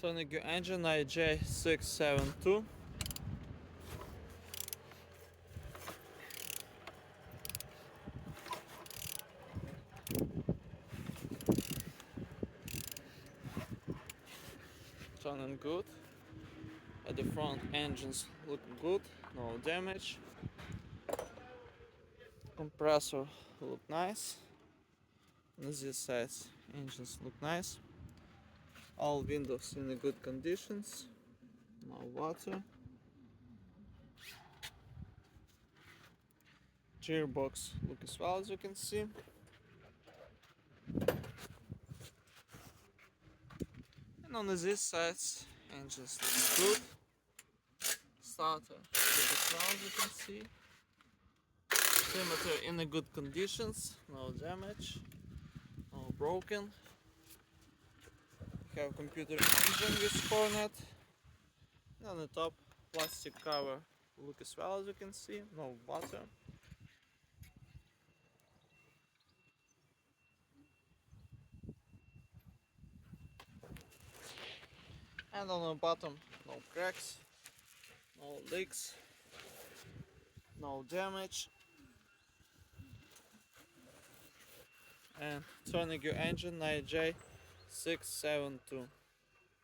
Turning your engine NJ672. Turning good. At the front, engines look good, no damage. Compressor look nice. On this side, engines look nice. All windows in good conditions, no water. Gearbox look as well, as you can see. And on this side, engines look good. Starter look as well, as you can see. Thermometer in good conditions, no damage, no broken. Have computer engine with Cornet. And on the top, plastic cover look as well, as you can see, no water. And on the bottom, no cracks, no leaks, no damage. And turning your engine NJ672.